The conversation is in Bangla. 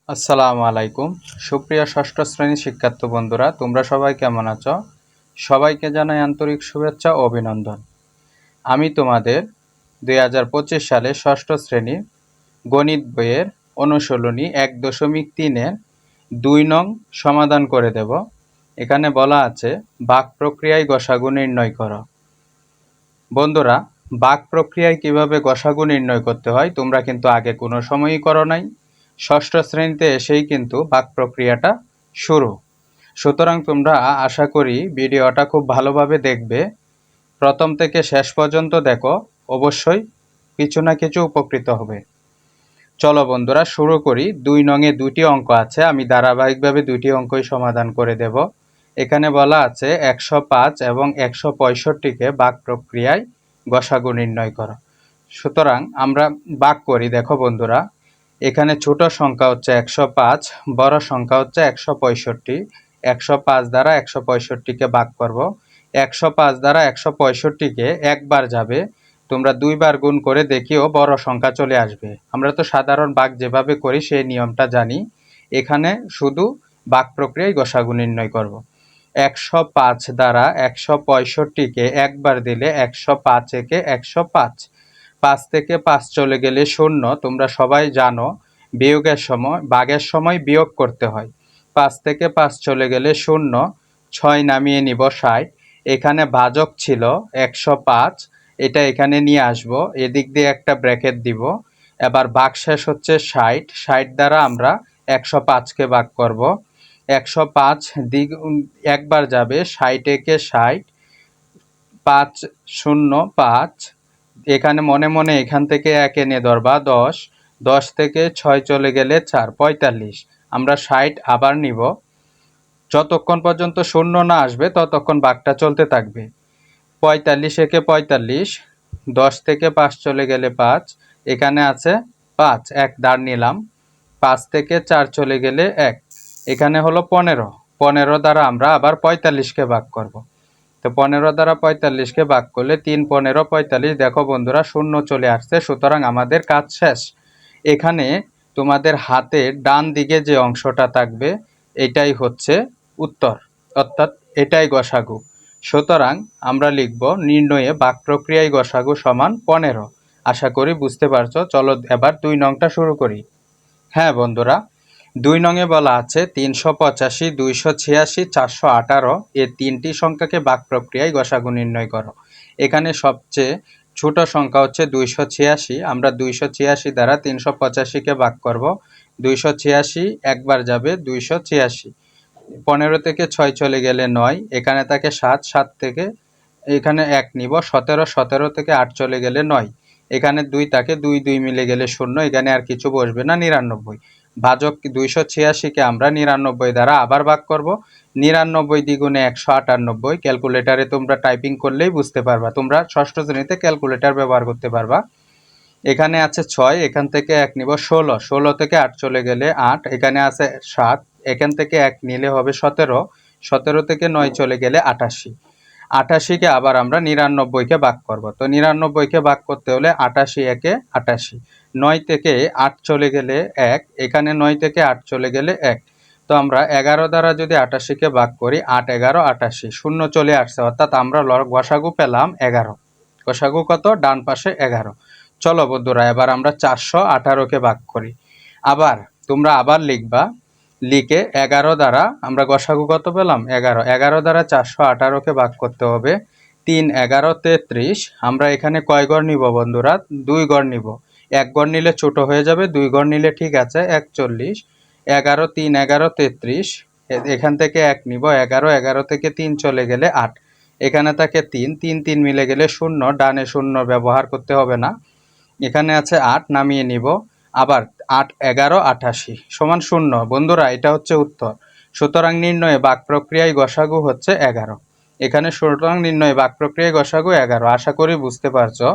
আসসালামু আলাইকুম। সুপ্রিয় ষষ্ঠ শ্রেণীর শিক্ষার্থী বন্ধুরা, তোমরা সবাই কেমন আছো? সবাইকে জানাই আন্তরিক শুভেচ্ছা ও অভিনন্দন। আমি তোমাদের 2025 সালে ষষ্ঠ শ্রেণীর গণিত বইয়ের অনুশীলনী 1.3-এর 2 নং সমাধান করে দেব। এখানে বলা আছে ভাগ প্রক্রিয়ায় গসাগু নির্ণয় করো। বন্ধুরা, ভাগ প্রক্রিয়ায় কিভাবে গসাগু নির্ণয় করতে হয় তোমরা কিন্তু আগে কোনো সময়ই করো নাই। ষষ্ঠ শ্রেণীতে এসেই কিন্তু ভাগ প্রক্রিয়াটা শুরু। সুতরাং তোমরা আশা করি ভিডিওটা খুব ভালোভাবে দেখবে, প্রথম থেকে শেষ পর্যন্ত দেখো, অবশ্যই কিছু না কিছু উপকৃত হবে। চলো বন্ধুরা শুরু করি। 2 নংয়ে 2টি অঙ্ক আছে, আমি ধারাবাহিকভাবে 2টি অঙ্কই সমাধান করে দেব। এখানে বলা আছে 105 এবং 165-কে ভাগ প্রক্রিয়ায় গসাগু নির্ণয় করো। সুতরাং আমরা ভাগ করি। দেখো বন্ধুরা, এখানে ছোট সংখ্যা হচ্ছে 105, বড় সংখ্যা হচ্ছে 165। 105 দ্বারা 165-কে ভাগ করব। 105 দ্বারা 165-কে একবার যাবে, তোমরা 2 বার গুণ করে দেখিও বড় সংখ্যা চলে আসবে। আমরা তো সাধারণ ভাগ যেভাবে করি সেই নিয়মটা জানি। এখানে শুধু ভাগ প্রক্রিয়ায় গসাগু নির্ণয় করব। 105 দ্বারা 165-কে একবার দিলে 105 একে 105। 5 থেকে 5 চলে গেলে 0। তোমরা সবাই জানো বিয়োগের সময়, ভাগের সময় বিয়োগ করতে হয়। 5 থেকে 5 চলে গেলে 0। 6 নামিয়ে নিব 60। এখানে ভাজক ছিল 105, এটা এখানে নিয়ে আসব, এদিক দিয়ে একটা ব্র্যাকেট দিব। এবার ভাগ শেষ হচ্ছে 60। 60 দ্বারা আমরা 105-কে ভাগ করব। 105 একবার যাবে, 60 একে 60, 5 0 5। এখানে মনে মনে এখান থেকে 1 এনে ধরবা 10। 10 থেকে 6 চলে গেলে 4, 45। আমরা 60 আবার নিব, যতক্ষণ পর্যন্ত 0 না আসবে ততক্ষণ ভাগটা চলতে থাকবে। 45 একে 45, 10 থেকে 5 চলে গেলে 5, এখানে আছে 5, 1 দাঁড় নিলাম। 5 থেকে 4 চলে গেলে 1, এখানে হলো 15। 15 দ্বারা আমরা আবার 45-কে ভাগ করব। তো 15 দ্বারা 45-কে ভাগ করলে 3 15 45। দেখো বন্ধুরা 0 চলে আসছে, সুতরাং আমাদের কাজ শেষ। এখানে তোমাদের হাতের ডান দিকে যে অংশটা থাকবে এটাই হচ্ছে উত্তর, অর্থাৎ এটাই গসাগু। সুতরাং আমরা লিখব নির্ণয়ে ভাগ প্রক্রিয়ায় গসাগু সমান 15। আশা করি বুঝতে পারছো। চলো এবার 2 নংটা শুরু করি। হ্যাঁ বন্ধুরা, 2 নংয়ে বলা আছে 385, 286, 418 এই 3টি সংখ্যাকে ভাগ প্রক্রিয়ায় গসাগু নির্ণয় করো। এখানে সবচেয়ে ছোট সংখ্যা হচ্ছে 286। আমরা 286 দ্বারা 385-কে ভাগ করব। 286 একবার যাবে, 286। 15 থেকে 6 চলে গেলে 9, এখানে থাকে 7। 7 থেকে এখানে 1 নিব। 17। 17 থেকে 8 চলে গেলে 9, এখানে 2 থাকে, 2 2 মিলে গেলে 0, এখানে আর কিছু বসবে না, 99। ভাজক 286-কে আমরা 99 দ্বারা আবার ভাগ করব। 99 দ্বিগুণে 198। ক্যালকুলেটারে তোমরা টাইপিং করলেই বুঝতে পারবা, তোমরা ষষ্ঠ শ্রেণীতে ক্যালকুলেটর ব্যবহার করতে পারবা। এখানে আছে 6, এখান থেকে 1 নিব। 16। 16 থেকে 8 চলে গেলে 8, এখানে আছে 7, এখান থেকে 1 নিলে হবে 17। 17 থেকে 9 চলে গেলে 88। 88-কে আবার আমরা 99-কে ভাগ করব। তো 99-কে ভাগ করতে হলে 88 একে 88। 9 থেকে 8 চলে গেলে 1, এখানে 9 থেকে 8 চলে গেলে 1। তো আমরা 11 দ্বারা যদি 88-কে ভাগ করি, 8 11 88, 0 চলে আসছে, অর্থাৎ আমরা গসাগু পেলাম 11। গসাগু কত? ডান পাশে 11। চলো বন্ধুরা এবার আমরা 418-কে ভাগ করি। আবার তোমরা আবার লিখবা, লিখে 11 দ্বারা আমরা গসাগু কত পেলাম? 11। 11 দ্বারা 418-কে ভাগ করতে হবে। 3 11 33। আমরা এখানে কয় ঘর নিব বন্ধুরা? 2 ঘর নিব। 1 ঘর নিলে ছোট হয়ে যাবে, 2 ঘর নিলে ঠিক আছে, 41। 11 3 11 33, এখান থেকে 1 নিব। 11। 11 থেকে 3 চলে গেলে 8, এখানে থাকে 3। 3 3 মিলে গেলে 0, ডানে 0 ব্যবহার করতে হবে না। এখানে আছে 8, নামিয়ে নিব। আবার 8 11 88 সমান 0। বন্ধুরা এটা হচ্ছে উত্তর। সুতরাং নির্ণয়ে ভাগ প্রক্রিয়ায় গসাগু হচ্ছে 11। এখানে সুতরাং নির্ণয়ে ভাগ প্রক্রিয়ায় গসাগু 11। আশা করি বুঝতে পারছো।